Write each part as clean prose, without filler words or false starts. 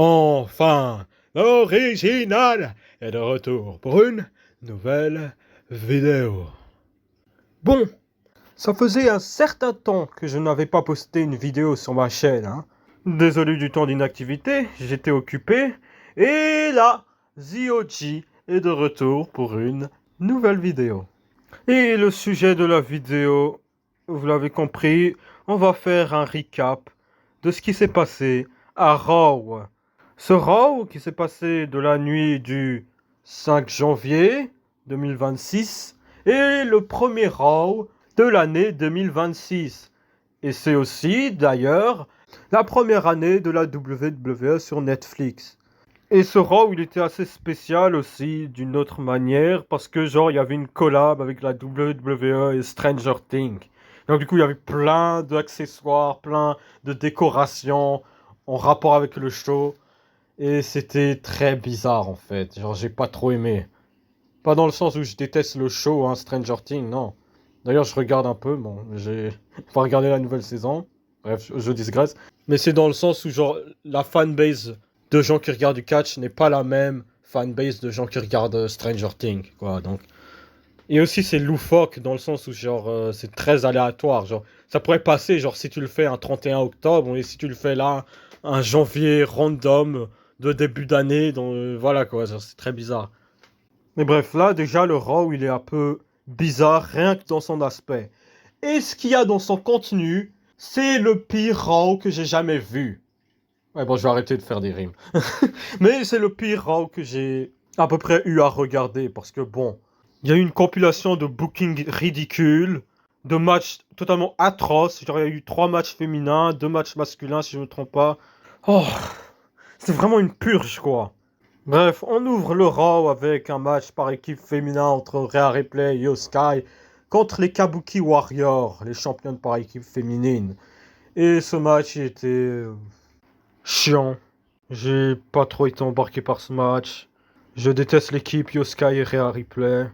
Enfin, l'original est de retour pour une nouvelle vidéo. Bon, ça faisait un certain temps que je n'avais pas posté une vidéo sur ma chaîne. Désolé du temps d'inactivité, j'étais occupé. Et là, The OG est de retour pour une nouvelle vidéo. Et le sujet de la vidéo, vous l'avez compris, on va faire un recap de ce qui s'est passé à Raw. Ce Raw qui s'est passé de la nuit du 5 janvier 2026 et le premier Raw de l'année 2026. Et c'est aussi, d'ailleurs, la première année de la WWE sur Netflix. Et ce Raw, il était assez spécial aussi, d'une autre manière, parce que genre, il y avait une collab avec la WWE et Stranger Things. Donc du coup, il y avait plein d'accessoires, plein de décorations en rapport avec le show. Et c'était très bizarre en fait. Genre, j'ai pas trop aimé. Pas dans le sens où je déteste le show, Stranger Things, non. D'ailleurs, je regarde un peu, bon, j'ai pas regardé la nouvelle saison. Bref, je digresse. Mais c'est dans le sens où, genre, la fanbase de gens qui regardent du catch n'est pas la même fanbase de gens qui regardent Stranger Things, quoi. Donc, et aussi, c'est loufoque dans le sens où, genre, c'est très aléatoire. Genre, ça pourrait passer, genre, si tu le fais un 31 octobre, et si tu le fais là, un janvier random de début d'année, donc voilà, quoi. Genre, c'est très bizarre. Mais bref, là, déjà, le Raw, il est un peu bizarre, rien que dans son aspect. Et ce qu'il y a dans son contenu, c'est le pire Raw que j'ai jamais vu. Ouais, bon, je vais arrêter de faire des rimes. Mais c'est le pire Raw que j'ai à peu près eu à regarder, parce que bon, il y a eu une compilation de booking ridicules, de matchs totalement atroces. Genre, il y a eu 3 matchs féminins, 2 matchs masculins, si je ne me trompe pas. Oh, c'est vraiment une purge, quoi. Bref, on ouvre le Raw avec un match par équipe féminin entre Rhea Ripley et Io Sky contre les Kabuki Warriors, les championnes par équipe féminine. Et ce match était chiant. J'ai pas trop été embarqué par ce match. Je déteste l'équipe Io Sky et Rhea Ripley.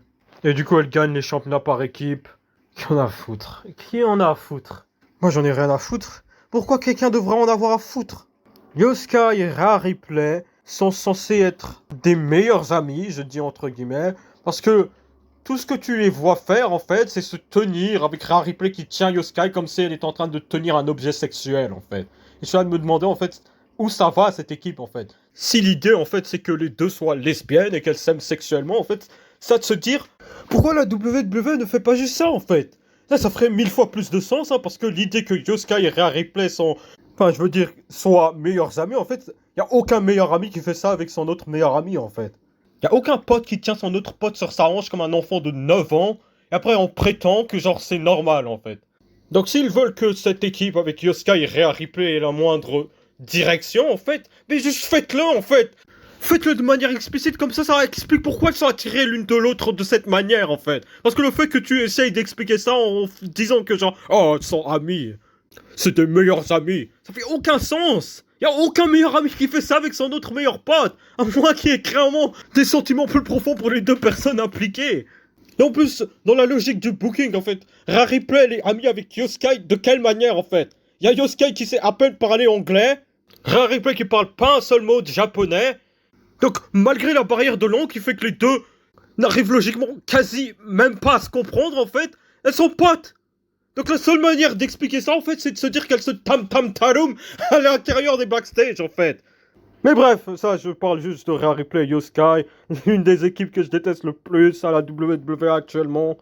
Et du coup, elles gagnent les championnats par équipe. Qui en a à foutre? Qui en a à foutre? Moi, j'en ai rien à foutre. Pourquoi quelqu'un devrait en avoir à foutre? Io Sky et Rhea Ripley sont censés être des meilleurs amis, je dis entre guillemets, parce que tout ce que tu les vois faire, en fait, c'est se tenir avec Rhea Ripley qui tient Io Sky comme si elle est en train de tenir un objet sexuel, en fait. Et je suis en train de me demander, en fait, où ça va, cette équipe, en fait. Si l'idée, en fait, c'est que les deux soient lesbiennes et qu'elles s'aiment sexuellement, en fait, ça de se dire, pourquoi la WWE ne fait pas juste ça, en fait? Là, ça ferait 1000 fois plus de sens, parce que l'idée que Io Sky et Rhea Ripley sont... Enfin, je veux dire, soient meilleurs amis, en fait, il n'y a aucun meilleur ami qui fait ça avec son autre meilleur ami, en fait. Il n'y a aucun pote qui tient son autre pote sur sa hanche comme un enfant de 9 ans, et après on prétend que genre c'est normal, en fait. Donc s'ils veulent que cette équipe avec Io Sky et Rhea Ripley ait la moindre direction, en fait, mais juste faites-le, en fait. Faites-le de manière explicite, comme ça explique pourquoi elles sont attirées l'une de l'autre de cette manière, en fait. Parce que le fait que tu essayes d'expliquer ça en disant que genre, oh, elles sont amies, c'est des meilleurs amis, ça fait aucun sens. Y a aucun meilleur ami qui fait ça avec son autre meilleur pote, à moins qu'il y ait clairement des sentiments plus profonds pour les deux personnes impliquées. Et en plus, dans la logique du booking, en fait, Rhea Ripley, elle est amie avec Io Sky, de quelle manière, en fait? Y a Io Sky qui sait à peine parler anglais, Rhea Ripley qui parle pas un seul mot de japonais. Donc, malgré la barrière de langue qui fait que les deux n'arrivent logiquement quasi même pas à se comprendre, en fait, elles sont potes. Donc la seule manière d'expliquer ça, en fait, c'est de se dire qu'elles se tam-tam-tarum à l'intérieur des backstage, en fait. Mais bref, ça, je parle juste de Rhea Ripley et Io Sky, une des équipes que je déteste le plus à la WWE actuellement.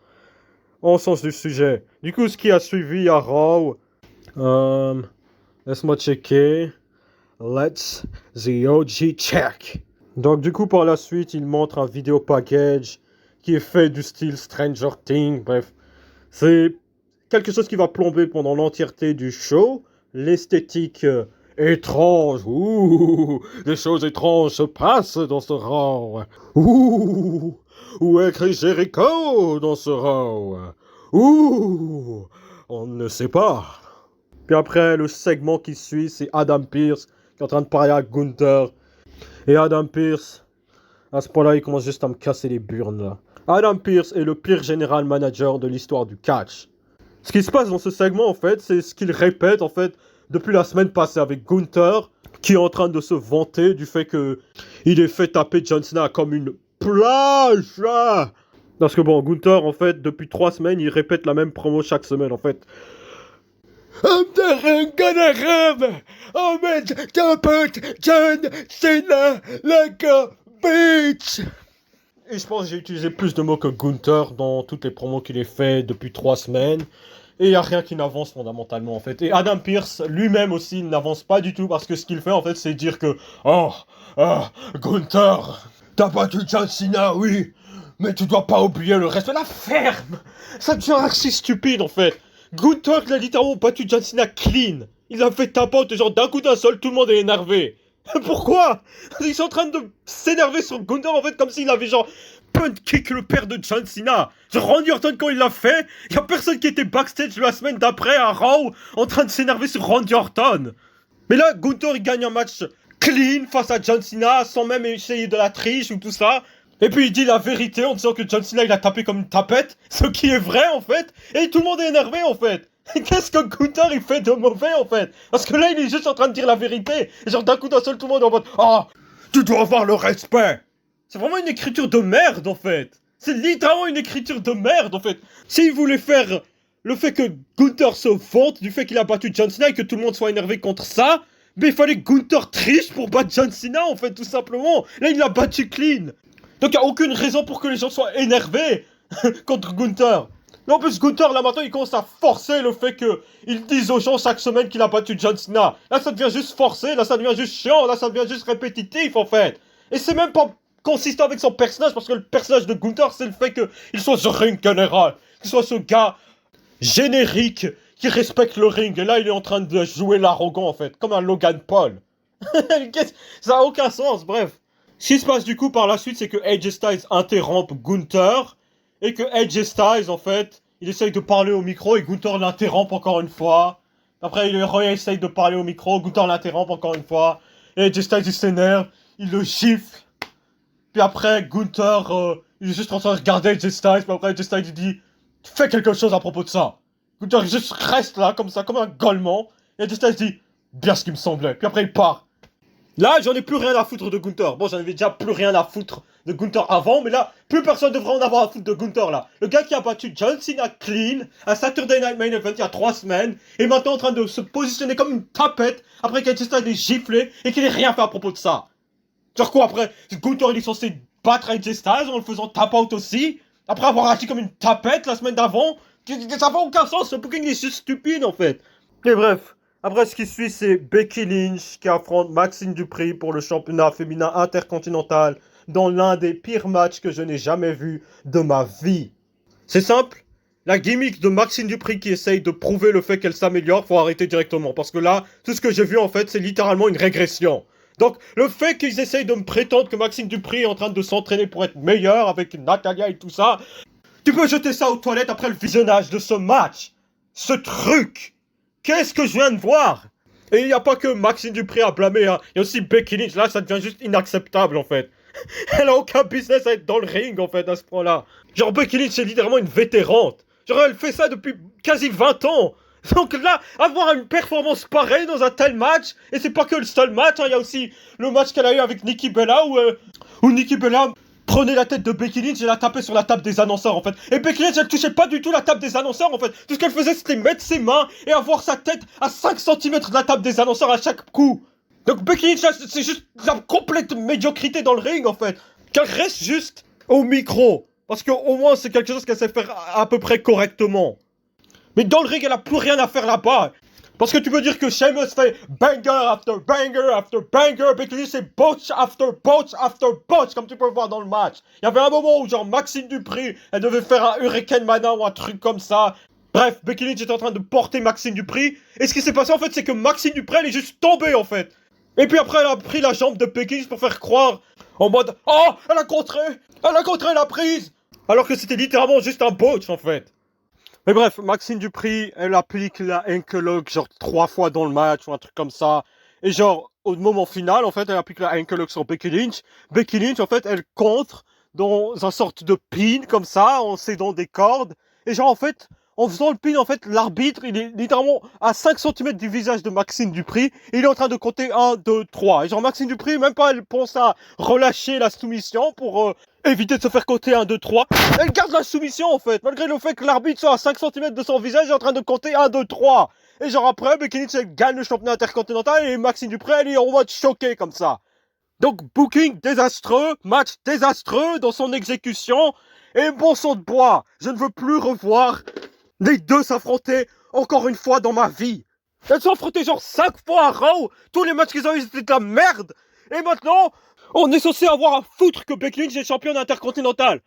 En sens du sujet. Du coup, ce qui a suivi à Raw... laisse-moi checker. Let's the OG check. Donc du coup, par la suite, il montre un vidéo package qui est fait du style Stranger Things. Bref, c'est quelque chose qui va plomber pendant l'entièreté du show. L'esthétique étrange. Ouh, des choses étranges se passent dans ce Raw. Ouh, où est Chris Jericho dans ce Raw? Ouh, on ne sait pas. Puis après, le segment qui suit, c'est Adam Pearce qui est en train de parler à Gunther. Et Adam Pearce, à ce point-là, il commence juste à me casser les burnes, là. Adam Pearce est le pire général manager de l'histoire du catch. Ce qui se passe dans ce segment, en fait, c'est ce qu'il répète, en fait, depuis la semaine passée avec Gunther. qui est en train de se vanter du fait que il est fait taper John Cena comme une plage. Parce que bon, Gunther, en fait, depuis 3 semaines, il répète la même promo chaque semaine, en fait. I'm the gonna have Ahmed Tapet John Cena like a bitch. Et je pense que j'ai utilisé plus de mots que Gunther dans toutes les promos qu'il ait fait depuis 3 semaines. Et il n'y a rien qui n'avance fondamentalement en fait. Et Adam Pearce lui-même aussi n'avance pas du tout parce que ce qu'il fait en fait c'est dire que Gunther, t'as battu John Cena, oui, mais tu dois pas oublier le reste de la ferme. Ça devient archi stupide en fait. Gunther il a littéralement battu John Cena clean. Il a fait tapote et genre d'un coup d'un seul tout le monde est énervé. Pourquoi? Ils sont en train de s'énerver sur Gunther en fait comme s'il avait genre punt kick le père de John Cena. Genre Randy Orton quand il l'a fait, y a personne qui était backstage la semaine d'après à Raw en train de s'énerver sur Randy Orton. Mais là Gunther il gagne un match clean face à John Cena sans même essayer de la triche ou tout ça. Et puis il dit la vérité en disant que John Cena il a tapé comme une tapette, ce qui est vrai en fait, et tout le monde est énervé en fait. Qu'est-ce que Gunther il fait de mauvais en fait? Parce que là il est juste en train de dire la vérité, et genre d'un coup d'un seul tout le monde est en mode tu dois avoir le respect. C'est vraiment une écriture de merde en fait. C'est littéralement une écriture de merde en fait. S'il voulait faire le fait que Gunther se vante du fait qu'il a battu John Cena et que tout le monde soit énervé contre ça, mais il fallait que Gunther triche pour battre John Cena en fait tout simplement. Là il l'a battu clean. Donc il n'y a aucune raison pour que les gens soient énervés contre Gunther. Mais en plus Gunther là maintenant il commence à forcer le fait qu'ils disent aux gens chaque semaine qu'il a battu John Cena. Là ça devient juste forcé, là ça devient juste chiant, là ça devient juste répétitif en fait. Et c'est même pas consistant avec son personnage parce que le personnage de Gunther c'est le fait qu'il soit ce ring général, qu'il soit ce gars générique qui respecte le ring. Et là il est en train de jouer l'arrogant en fait, comme un Logan Paul. Ça a aucun sens, bref. Ce qui se passe du coup par la suite, c'est que AJ Styles interrompt Gunther et que AJ Styles, en fait, il essaye de parler au micro et Gunther l'interrompt encore une fois. Après, il essaye de parler au micro, Gunther l'interrompt encore une fois. Et AJ Styles, il s'énerve, il le gifle. Puis après, Gunther, il est juste en train de regarder AJ Styles, puis après AJ Styles, il dit « Fais quelque chose à propos de ça !» Gunther, il juste reste là, comme ça, comme un golemon. Et AJ Styles dit « Bien ce qui me semblait !» Puis après, il part. Là, j'en ai plus rien à foutre de Gunther. Bon, j'en avais déjà plus rien à foutre de Gunther avant, mais là, plus personne devrait en avoir à foutre de Gunther, là. Le gars qui a battu John Cena clean à Saturday Night Main Event il y a 3 semaines, est maintenant en train de se positionner comme une tapette après qu'AJ Styles ait giflé et qu'il ait rien fait à propos de ça. Genre quoi, après, Gunther il est censé battre AJ Styles en le faisant tap out aussi, après avoir agi comme une tapette la semaine d'avant. Ça n'a aucun sens, ce booking est juste stupide en fait. Et bref. Après, ce qui suit, c'est Becky Lynch qui affronte Maxine Dupri pour le championnat féminin intercontinental dans l'un des pires matchs que je n'ai jamais vu de ma vie. C'est simple, la gimmick de Maxine Dupri qui essaye de prouver le fait qu'elle s'améliore, faut arrêter directement. Parce que là, tout ce que j'ai vu en fait, c'est littéralement une régression. Donc, le fait qu'ils essayent de me prétendre que Maxine Dupri est en train de s'entraîner pour être meilleure avec Natalia et tout ça, tu peux jeter ça aux toilettes après le visionnage de ce match. Ce truc. Qu'est-ce que je viens de voir? Et il n'y a pas que Maxine Dupri à blâmer, hein. Il y a aussi Becky Lynch, là ça devient juste inacceptable en fait. Elle a aucun business à être dans le ring en fait à ce point-là. Genre Becky Lynch c'est littéralement une vétérante. Genre elle fait ça depuis quasi 20 ans. Donc là, avoir une performance pareille dans un tel match, et c'est pas que le seul match, hein, il y a aussi le match qu'elle a eu avec Nikki Bella où Nikki Bella prenait la tête de Becky Lynch et la tapait sur la table des annonceurs en fait. Et Becky Lynch elle touchait pas du tout la table des annonceurs en fait. Tout ce qu'elle faisait c'était mettre ses mains et avoir sa tête à 5 cm de la table des annonceurs à chaque coup. Donc Becky Lynch c'est juste la complète médiocrité dans le ring en fait. Qu'elle reste juste au micro. Parce qu'au moins c'est quelque chose qu'elle sait faire à peu près correctement. Mais dans le ring elle a plus rien à faire là-bas. Parce que tu peux dire que Sheamus fait banger after banger after banger, Becky Lynch c'est botch after botch after botch, comme tu peux voir dans le match. Il y avait un moment où genre Maxine Dupri, elle devait faire un Hurricane Mana ou un truc comme ça. Bref, Becky Lynch était en train de porter Maxine Dupri, et ce qui s'est passé en fait c'est que Maxine Dupri elle est juste tombée en fait. Et puis après elle a pris la jambe de Becky Lynch pour faire croire en mode « Oh, elle a contré la prise !» Alors que c'était littéralement juste un botch en fait. Mais bref, Maxine Dupri, elle applique la ankle lock genre 3 fois dans le match ou un truc comme ça. Et genre, au moment final, en fait, elle applique la ankle lock sur Becky Lynch. Becky Lynch, en fait, elle contre dans un sorte de pin comme ça, en s'aidant des cordes. Et genre, en fait, en faisant le pin, en fait, l'arbitre, il est littéralement à 5 cm du visage de Maxime Dupri. Et il est en train de compter 1, 2, 3. Et genre, Maxime Dupri, même pas, elle pense à relâcher la soumission pour éviter de se faire compter 1, 2, 3. Elle garde la soumission, en fait, malgré le fait que l'arbitre soit à 5 cm de son visage, il est en train de compter 1, 2, 3. Et genre, après, Becky Lynch, elle gagne le championnat intercontinental et Maxime Dupri, elle est en mode choqué comme ça. Donc, booking désastreux, match désastreux dans son exécution. Et bon sang de bois, je ne veux plus revoir les deux s'affronter encore une fois dans ma vie. Elles se sont affrontées genre 5 fois à Raw. Tous les matchs qu'ils ont eu c'était de la merde. Et maintenant, on est censé avoir à foutre que Becky Lynch est championne intercontinentale.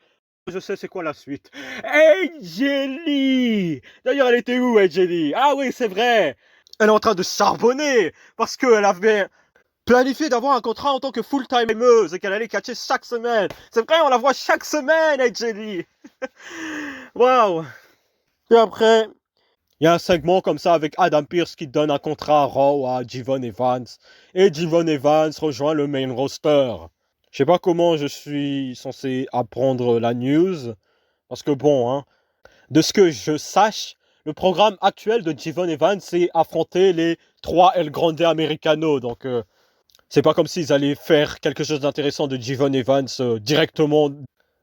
Je sais c'est quoi la suite. AJ Lee. D'ailleurs elle était où AJ Lee? Ah oui c'est vrai. Elle est en train de charbonner parce qu'elle avait planifié d'avoir un contrat en tant que full-timeuse et qu'elle allait catcher chaque semaine. C'est vrai on la voit chaque semaine AJ Lee. Waouh. Et après, il y a un segment comme ça avec Adam Pearce qui donne un contrat à Raw à Jevon Evans. Et Jevon Evans rejoint le main roster. Je sais pas comment je suis censé apprendre la news. Parce que bon, hein, de ce que je sache, le programme actuel de Jevon Evans, c'est affronter les 3 El Grande Americano. Donc, c'est pas comme s'ils allaient faire quelque chose d'intéressant de Jevon Evans directement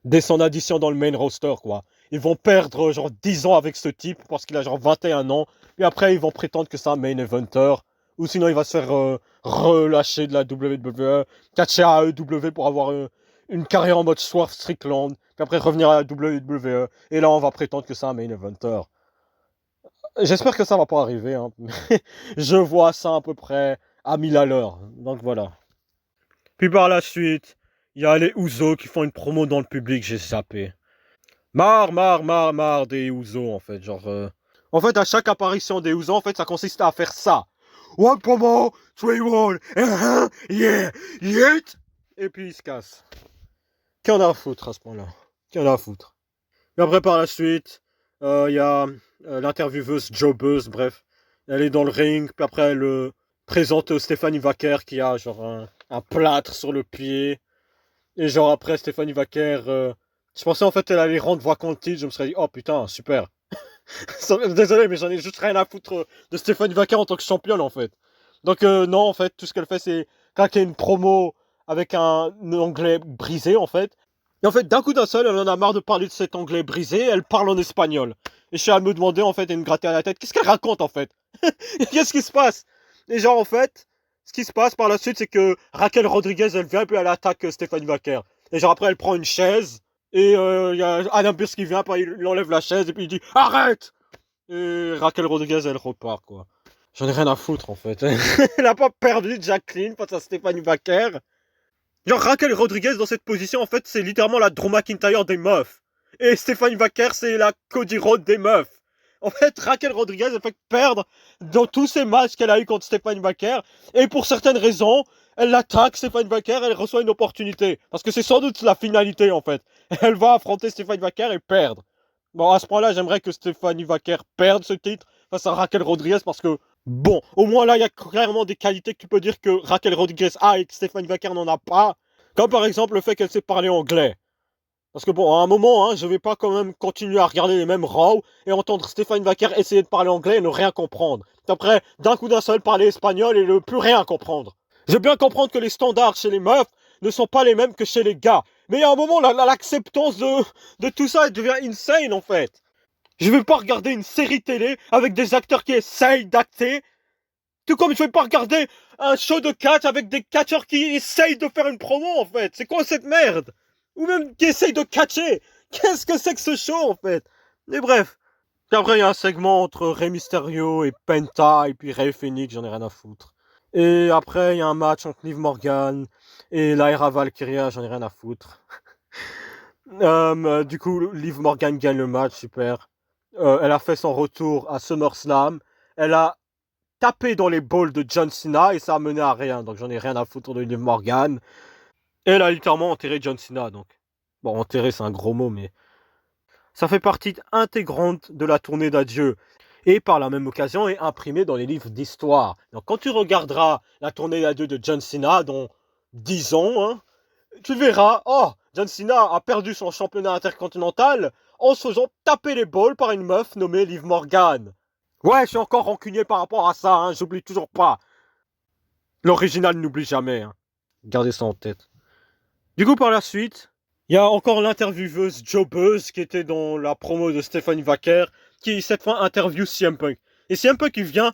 dès son addition dans le main roster, quoi. Ils vont perdre genre 10 ans avec ce type parce qu'il a genre 21 ans. Et après, ils vont prétendre que c'est un main eventer. Ou sinon, il va se faire relâcher de la WWE, catcher à AEW pour avoir une carrière en mode Swerve Strickland. Puis après, revenir à la WWE. Et là, on va prétendre que c'est un main eventer. J'espère que ça va pas arriver. Hein. Je vois ça à peu près à 1000 à l'heure. Donc voilà. Puis par la suite, il y a les Usos qui font une promo dans le public. J'ai zappé. Marre des Usos, en fait. Genre, en fait, à chaque apparition des Usos, en fait, ça consiste à faire ça. One promo, 3-1, yeah, yet. Et puis, il se casse. Qu'en a à foutre à ce point-là? Qu'en a à foutre? Et après, par la suite, il y a l'intervieweuse Jobbeuse, bref. Elle est dans le ring, puis après, elle présente Stephanie Vaquer qui a, genre, un plâtre sur le pied. Et genre, après, Stephanie Vaquer... je pensais en fait qu'elle allait rendre vacant le titre, je me serais dit, oh putain, super. Désolé, mais j'en ai juste rien à foutre de Stéphanie Vaquer en tant que championne en fait. Donc non, en fait, tout ce qu'elle fait, c'est claquer une promo avec un anglais brisé en fait. Et en fait, d'un coup d'un seul, elle en a marre de parler de cet anglais brisé, elle parle en espagnol. Et je suis à me demander en fait et me gratter à la tête, qu'est-ce qu'elle raconte en fait? Qu'est-ce qui se passe? Et genre en fait, ce qui se passe par la suite, c'est que Raquel Rodriguez, elle vient, puis elle attaque Stéphanie Vaquer. Et genre après, elle prend une chaise. Et il y a Adam Pearce qui vient, il enlève la chaise et puis il dit arrête. Et Raquel Rodriguez elle repart quoi. J'en ai rien à foutre en fait. Elle a pas perdu Jacqueline face à Stephanie Vaquer. Genre Raquel Rodriguez dans cette position en fait c'est littéralement la Drew McIntyre des meufs. Et Stephanie Vaquer c'est la Cody Rhodes des meufs. En fait Raquel Rodriguez elle fait perdre dans tous ces matchs qu'elle a eu contre Stephanie Vaquer. Et pour certaines raisons elle l'attaque, Stephanie Vaquer, elle reçoit une opportunité. Parce que c'est sans doute la finalité, en fait. Elle va affronter Stephanie Vaquer et perdre. Bon, à ce point-là, j'aimerais que Stephanie Vaquer perde ce titre face à Raquel Rodriguez parce que, bon, au moins là, il y a clairement des qualités que tu peux dire que Raquel Rodriguez a et que Stephanie Vaquer n'en a pas. Comme par exemple le fait qu'elle sait parler anglais. Parce que bon, à un moment, hein, je vais pas quand même continuer à regarder les mêmes Raw et entendre Stephanie Vaquer essayer de parler anglais et ne rien comprendre. Après, d'un coup d'un seul, parler espagnol et ne plus rien comprendre. Je veux bien comprendre que les standards chez les meufs ne sont pas les mêmes que chez les gars. Mais il y a un moment, l'acceptance de tout ça devient insane en fait. Je vais pas regarder une série télé avec des acteurs qui essayent d'acter. Tout comme je vais pas regarder un show de catch avec des catcheurs qui essayent de faire une promo en fait. C'est quoi cette merde? Ou même qui essayent de catcher. Qu'est-ce que c'est que ce show en fait? Mais bref. Puis après il y a un segment entre Rey Mysterio et Penta et puis Rey Fenix, j'en ai rien à foutre. Et après, il y a un match entre Liv Morgan et Lyra Valkyria, j'en ai rien à foutre. Du coup, Liv Morgan gagne le match, super. Elle a fait son retour à SummerSlam. Elle a tapé dans les balls de John Cena et ça a mené à rien. Donc j'en ai rien à foutre de Liv Morgan. Et elle a littéralement enterré John Cena. Donc. Bon, enterré, c'est un gros mot, mais ça fait partie intégrante de la tournée d'adieu. Et par la même occasion est imprimé dans les livres d'histoire. Donc quand tu regarderas la tournée d'adieu de John Cena dans 10 ans, hein, tu verras, oh, John Cena a perdu son championnat intercontinental en se faisant taper les balles par une meuf nommée Liv Morgan. Ouais, je suis encore rancunier par rapport à ça, hein, j'oublie toujours pas. L'original n'oublie jamais, hein. Gardez ça en tête. Du coup, par la suite, il y a encore l'intervieweuse Joe Buzz qui était dans la promo de Stephanie Wacker, qui cette fois interview CM Punk. Et CM Punk, il vient,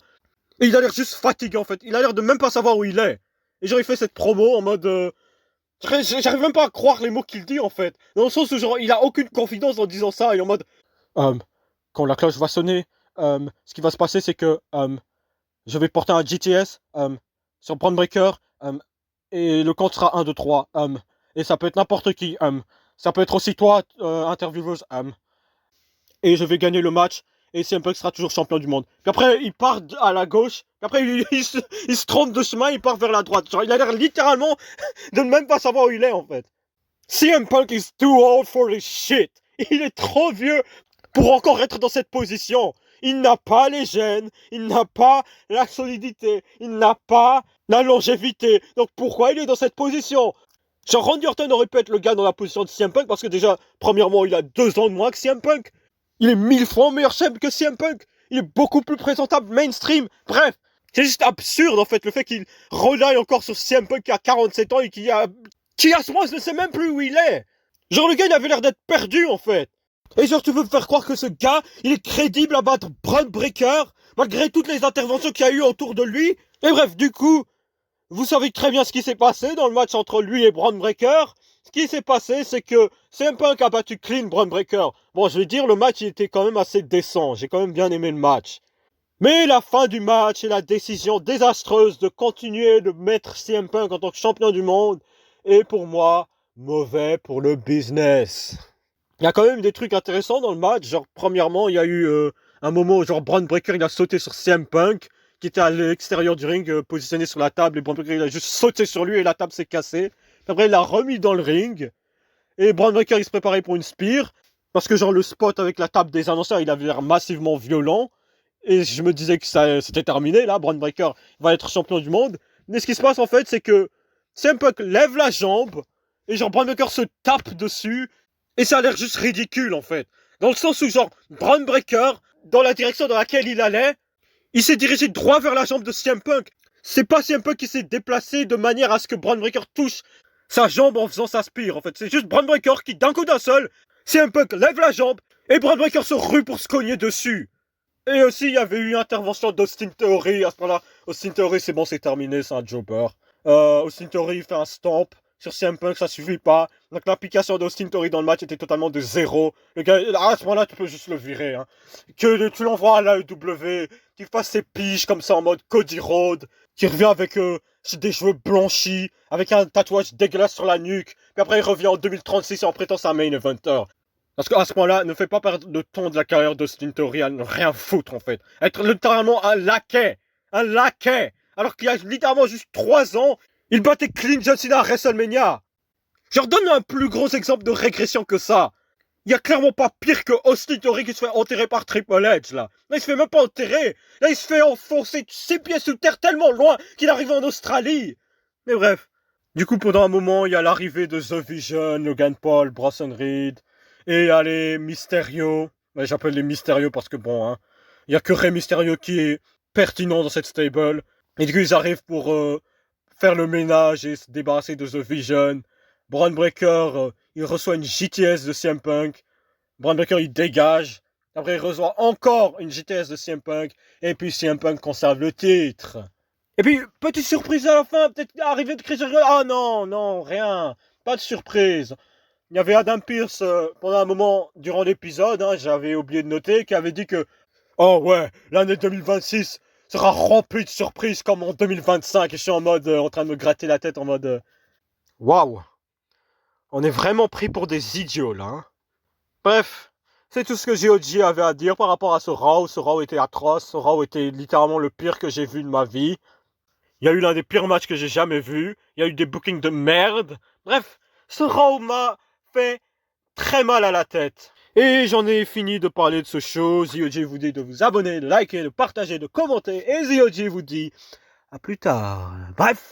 et il a l'air juste fatigué en fait. Il a l'air de même pas savoir où il est. Et genre, il fait cette promo en mode... J'arrive même pas à croire les mots qu'il dit en fait. Dans le sens où genre, il a aucune confidence en disant ça. Et en mode... quand la cloche va sonner, ce qui va se passer c'est que je vais porter un GTS sur Braun Breaker. Et le compte sera 1, 2, 3. Et ça peut être n'importe qui. Ça peut être aussi toi, intervieweuse. Et je vais gagner le match. Et CM Punk sera toujours champion du monde. Puis après, il part à la gauche. Puis après, il se trompe de chemin. Il part vers la droite. Genre, il a l'air littéralement de ne même pas savoir où il est, en fait. CM Punk is too old for this shit. Il est trop vieux pour encore être dans cette position. Il n'a pas les gènes. Il n'a pas la solidité. Il n'a pas la longévité. Donc pourquoi il est dans cette position? Genre, Randy Orton aurait pu être le gars dans la position de CM Punk parce que déjà, premièrement, il a 2 ans de moins que CM Punk. Il est 1000 fois meilleur chef que CM Punk. Il est beaucoup plus présentable mainstream. Bref, c'est juste absurde en fait le fait qu'il relaye encore sur CM Punk qui a 47 ans et qui à ce moment ne sait même plus où il est. Genre le gars il avait l'air d'être perdu en fait. Et genre tu veux me faire croire que ce gars il est crédible à battre Braun Breaker malgré toutes les interventions qu'il y a eu autour de lui. Et bref, du coup, vous savez très bien ce qui s'est passé dans le match entre lui et Braun Breaker. Ce qui s'est passé, c'est que CM Punk a battu clean Braun Breaker. Bon, je vais dire, le match il était quand même assez décent. J'ai quand même bien aimé le match. Mais la fin du match et la décision désastreuse de continuer de mettre CM Punk en tant que champion du monde est pour moi mauvais pour le business. Il y a quand même des trucs intéressants dans le match. Genre, premièrement, il y a eu un moment où genre Braun Breaker il a sauté sur CM Punk qui était à l'extérieur du ring, positionné sur la table, et Braun Breaker il a juste sauté sur lui et la table s'est cassée. Après, il l'a remis dans le ring. Et Braun Breaker, il se préparait pour une spear. Parce que, genre, le spot avec la table des annonceurs, il avait l'air massivement violent. Et je me disais que ça c'était terminé, là. Braun Breaker va être champion du monde. Mais ce qui se passe, en fait, c'est que CM Punk lève la jambe. Et, genre, Braun Breaker se tape dessus. Et ça a l'air juste ridicule, en fait. Dans le sens où, genre, Braun Breaker, dans la direction dans laquelle il allait, il s'est dirigé droit vers la jambe de CM Punk. C'est pas CM Punk qui s'est déplacé de manière à ce que Braun Breaker touche sa jambe en faisant sa spire, en fait. C'est juste Braun Breaker qui, d'un coup d'un seul, CM Punk lève la jambe et Braun Breaker se rue pour se cogner dessus. Et aussi, il y avait eu une intervention d'Austin Theory. À ce moment-là, Austin Theory, c'est bon, c'est terminé, c'est un jobber. Austin Theory fait un stomp sur CM Punk, ça suffit pas. Donc l'application d'Austin Theory dans le match était totalement de 0. Le gars, à ce moment-là, tu peux juste le virer. Hein. Que tu l'envoies à l'AEW, qu'il fasse ses piges comme ça en mode Cody Rhodes, qui revient avec des cheveux blanchis, avec un tatouage dégueulasse sur la nuque. Puis après, il revient en 2036 en prétend un main eventer. Parce qu'à ce moment-là, ne fais pas perdre le ton de la carrière d'Austin Theory à ne rien foutre en fait. Être littéralement un laquais. Un laquais. Alors qu'il y a littéralement juste 3 ans, il battait Clean John Cena à WrestleMania. Je leur donne un plus gros exemple de régression que ça. Il y a clairement pas pire que Austin Theory qui se fait enterrer par Triple H là. Là il se fait même pas enterrer. Là il se fait enfoncer 6 pieds sous terre tellement loin qu'il arrive en Australie. Mais bref. Du coup pendant un moment il y a l'arrivée de The Vision, Logan Paul, Bronson Reed. Et il y a les Mysterio. Ouais, j'appelle les Mysterio parce que bon hein. Il y a que Rey Mysterio qui est pertinent dans cette stable. Et du coup ils arrivent pour faire le ménage et se débarrasser de The Vision. Braun Breaker, il reçoit une JTS de CM Punk. Braun Breaker, il dégage. Après, il reçoit encore une JTS de CM Punk. Et puis, CM Punk conserve le titre. Et puis, petite surprise à la fin, peut-être arrivée de Chris Jericho. Ah non, non, rien. Pas de surprise. Il y avait Adam Pearce pendant un moment durant l'épisode, hein, j'avais oublié de noter, qui avait dit que oh ouais, l'année 2026 sera remplie de surprises comme en 2025. Et je suis en mode, en train de me gratter la tête en mode... Waouh. On est vraiment pris pour des idiots là. Hein. Bref, c'est tout ce que GOG avait à dire par rapport à ce Raw. Ce Raw était atroce. Ce Raw était littéralement le pire que j'ai vu de ma vie. Il y a eu l'un des pires matchs que j'ai jamais vu. Il y a eu des bookings de merde. Bref, ce Raw m'a fait très mal à la tête. Et j'en ai fini de parler de ce show. ZOG vous dit de vous abonner, de liker, de partager, de commenter. Et ZOG vous dit à plus tard. Bref.